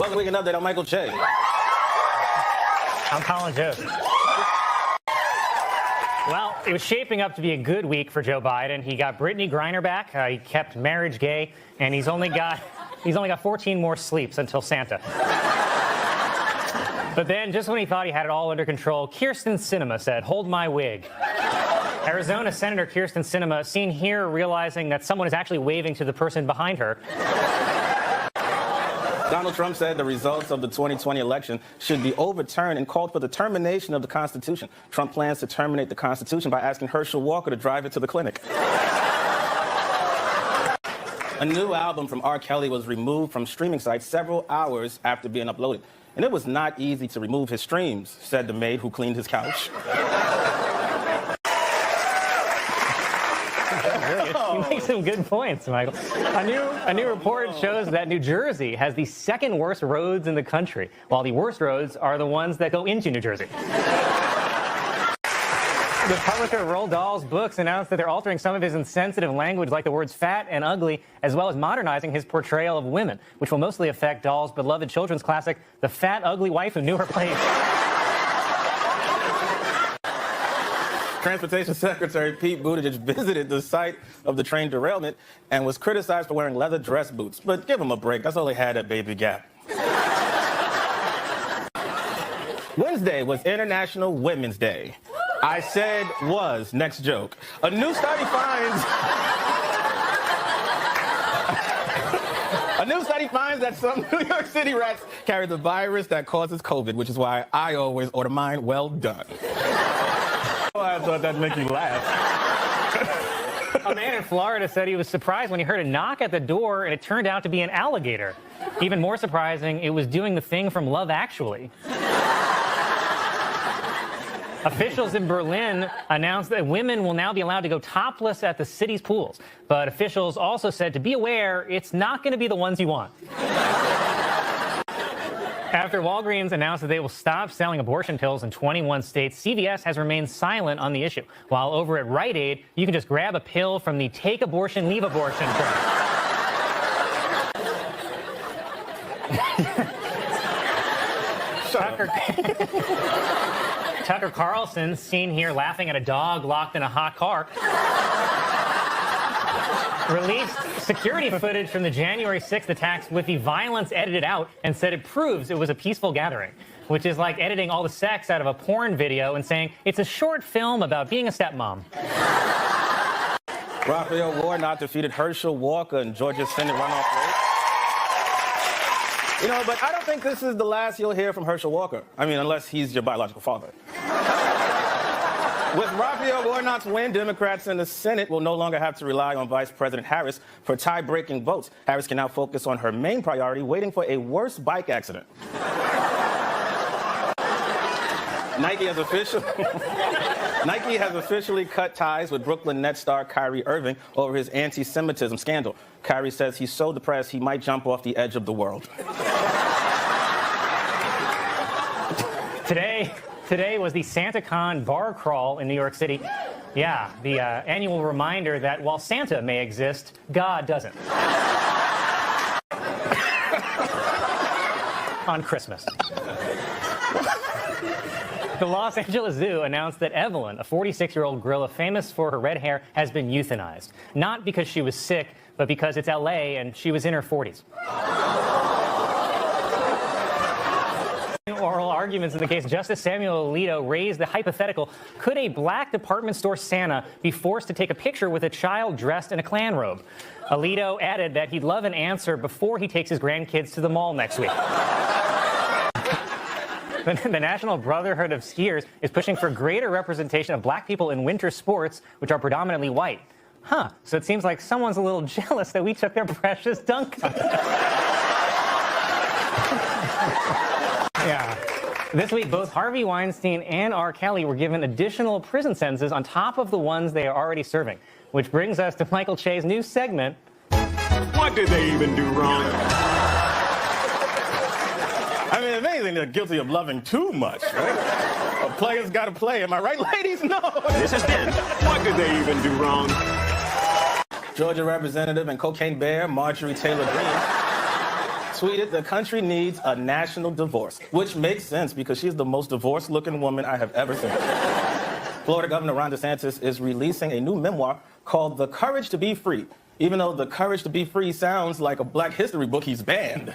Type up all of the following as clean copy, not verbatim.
Welcome to Weekend Update. I'm Michael Che. I'm Colin Jost. Well, it was shaping up to be a good week for Joe Biden. He got Brittany Griner back. He kept marriage gay, and he's only got 14 more sleeps until Santa. But then, just when he thought he had it all under control, Kyrsten Sinema said, "Hold my wig." Arizona Senator Kyrsten Sinema, seen here realizing that someone is actually waving to the person behind her. Donald Trump said the results of the 2020 election should be overturned and called for the termination of the Constitution. Trump plans to terminate the Constitution by asking Herschel Walker to drive it to the clinic. A new album from R. Kelly was removed from streaming sites several hours after being uploaded. And it was not easy to remove his streams, said the maid who cleaned his couch. You make some good points, Michael. A new report shows that New Jersey has the second worst roads in the country, while the worst roads are the ones that go into New Jersey. The publisher of Roald Dahl's books announced that they're altering some of his insensitive language, like the words fat and ugly, as well as modernizing his portrayal of women, which will mostly affect Dahl's beloved children's classic, The Fat, Ugly Wife Who Knew Her Place. Transportation Secretary Pete Buttigieg visited the site of the train derailment and was criticized for wearing leather dress boots. But give him a break. That's all he had at Baby Gap. Wednesday was International Women's Day. I said was. Next joke. A new study finds that some New York City rats carry the virus that causes COVID, which is why I always order mine well done. I thought that'd make you laugh. A man in Florida said he was surprised when he heard a knock at the door and it turned out to be an alligator. Even more surprising, it was doing the thing from Love Actually. Officials in Berlin announced that women will now be allowed to go topless at the city's pools. But officials also said to be aware, it's not going to be the ones you want. After Walgreens announced that they will stop selling abortion pills in 21 states, CVS has remained silent on the issue. While over at Rite Aid, you can just grab a pill from the Take Abortion, Leave Abortion program. Tucker Carlson, seen here laughing at a dog locked in a hot car, released security footage from the January 6th attacks with the violence edited out and said it proves it was a peaceful gathering, which is like editing all the sex out of a porn video and saying it's a short film about being a stepmom. Raphael Warnock defeated Herschel Walker in Georgia's Senate runoff race. You know, but I don't think this is the last you'll hear from Herschel Walker. I mean, unless he's your biological father. With Raphael Warnock's win, Democrats in the Senate will no longer have to rely on Vice President Harris for tie-breaking votes. Harris can now focus on her main priority, waiting for a worse bike accident. Nike has officially cut ties with Brooklyn Nets star Kyrie Irving over his anti-Semitism scandal. Kyrie says he's so depressed he might jump off the edge of the world. Today was the SantaCon bar crawl in New York City. Yeah, the annual reminder that while Santa may exist, God doesn't. On Christmas. The Los Angeles Zoo announced that Evelyn, a 46-year-old gorilla famous for her red hair, has been euthanized. Not because she was sick, but because it's LA and she was in her 40s. Oral arguments in the case, Justice Samuel Alito raised the hypothetical, could a black department store Santa be forced to take a picture with a child dressed in a Klan robe? Alito added that he'd love an answer before he takes his grandkids to the mall next week. The National Brotherhood of Skiers is pushing for greater representation of black people in winter sports, which are predominantly white. Huh, so it seems like someone's a little jealous that we took their precious dunk contest. Yeah. This week, both Harvey Weinstein and R. Kelly were given additional prison sentences on top of the ones they are already serving. Which brings us to Michael Che's new segment. What did they even do wrong? I mean, if anything, they're guilty of loving too much, right? A player's got to play. Am I right, ladies? No. This has been What Did They Even Do Wrong? Georgia Representative and Cocaine Bear Marjorie Taylor Greene tweeted, "The country needs a national divorce," which makes sense because she's the most divorced-looking woman I have ever seen. Florida Governor Ron DeSantis is releasing a new memoir called The Courage to Be Free, even though The Courage to Be Free sounds like a Black history book he's banned.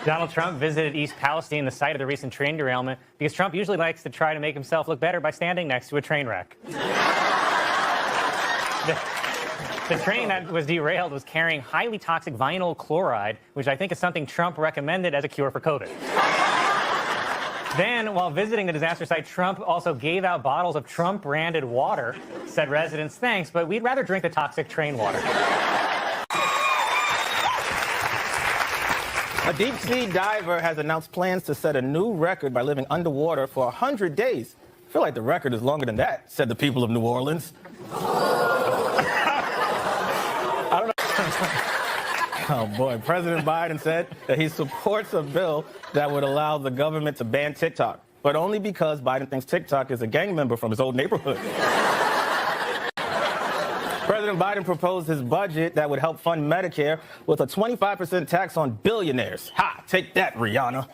Donald Trump visited East Palestine, the site of the recent train derailment, because Trump usually likes to try to make himself look better by standing next to a train wreck. The train that was derailed was carrying highly toxic vinyl chloride, which I think is something Trump recommended as a cure for COVID. Then, while visiting the disaster site, Trump also gave out bottles of Trump-branded water. Said residents, "Thanks, but we'd rather drink the toxic train water." A deep-sea diver has announced plans to set a new record by living underwater for 100 days. I feel like the record is longer than that, said the people of New Orleans. I don't know. Oh, boy. President Biden said that he supports a bill that would allow the government to ban TikTok, but only because Biden thinks TikTok is a gang member from his old neighborhood. President Biden proposed his budget that would help fund Medicare with a 25% tax on billionaires. Ha! Take that, Rihanna.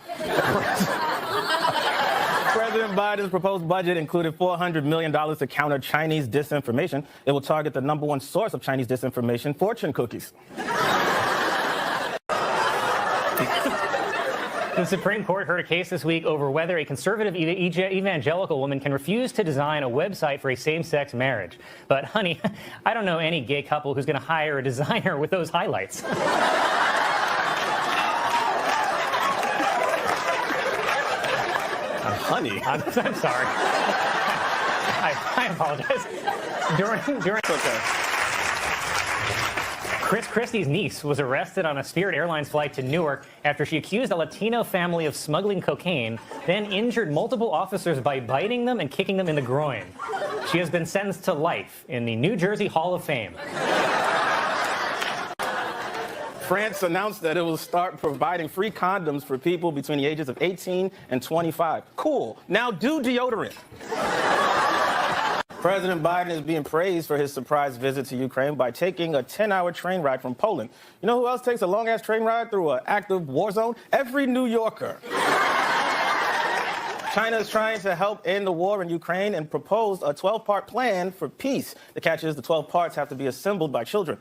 President Biden's proposed budget included $400 million to counter Chinese disinformation. It will target the #1 source of Chinese disinformation, fortune cookies. The Supreme Court heard a case this week over whether a conservative evangelical woman can refuse to design a website for a same-sex marriage. But, honey, I don't know any gay couple who's going to hire a designer with those highlights. Honey? I'm sorry. I apologize. During Okay. Chris Christie's niece was arrested on a Spirit Airlines flight to Newark after she accused a Latino family of smuggling cocaine, then injured multiple officers by biting them and kicking them in the groin. She has been sentenced to life in the New Jersey Hall of Fame. France announced that it will start providing free condoms for people between the ages of 18 and 25. Cool. Now do deodorant. President Biden is being praised for his surprise visit to Ukraine by taking a 10-hour train ride from Poland. You know who else takes a long-ass train ride through an active war zone? Every New Yorker. China is trying to help end the war in Ukraine and proposed a 12-part plan for peace. The catch is the 12 parts have to be assembled by children.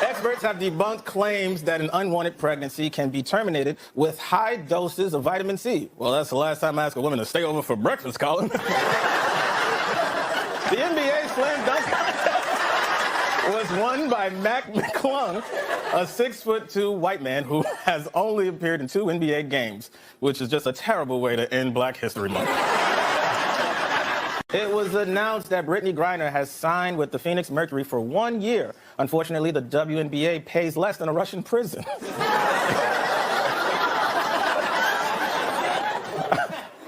Experts have debunked claims that an unwanted pregnancy can be terminated with high doses of vitamin C. Well, that's the last time I asked a woman to stay over for breakfast, Colin. The NBA Slam Dunk Contest was won by Mac McClung, a 6'2" white man who has only appeared in 2 NBA games, which is just a terrible way to end Black History Month. It was announced that Brittany Griner has signed with the Phoenix Mercury for 1 year. Unfortunately, the WNBA pays less than a Russian prison.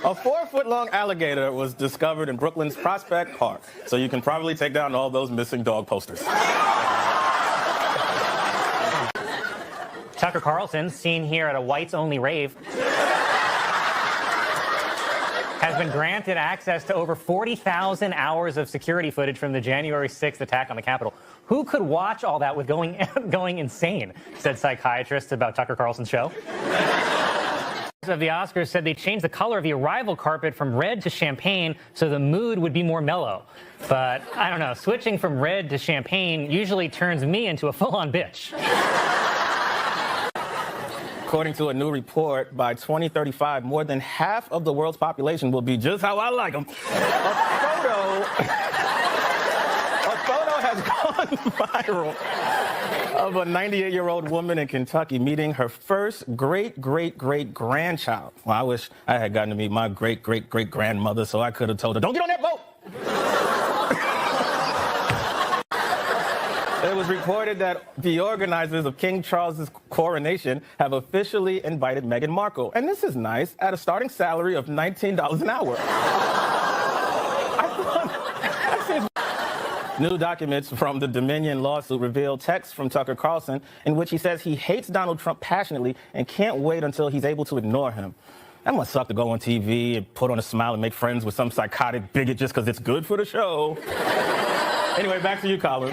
A 4-foot-long alligator was discovered in Brooklyn's Prospect Park, so you can probably take down all those missing dog posters. Tucker Carlson, seen here at a whites-only rave, has been granted access to over 40,000 hours of security footage from the January 6th attack on the Capitol. Who could watch all that with going insane, said psychiatrists about Tucker Carlson's show. Of the Oscars said they changed the color of the arrival carpet from red to champagne so the mood would be more mellow. But I don't know, switching from red to champagne usually turns me into a full-on bitch. According to a new report, by 2035, more than half of the world's population will be just how I like them. A photo has gone viral of a 98-year-old woman in Kentucky meeting her first great-great-great-grandchild. Well, I wish I had gotten to meet my great-great-great-grandmother so I could have told her, don't get on that boat! It was reported that the organizers of King Charles's coronation have officially invited Meghan Markle. And this is nice, at a starting salary of $19 an hour. New documents from the Dominion lawsuit reveal texts from Tucker Carlson in which he says he hates Donald Trump passionately and can't wait until he's able to ignore him. That must suck to go on TV and put on a smile and make friends with some psychotic bigot just because it's good for the show. Anyway, back to you, Colin.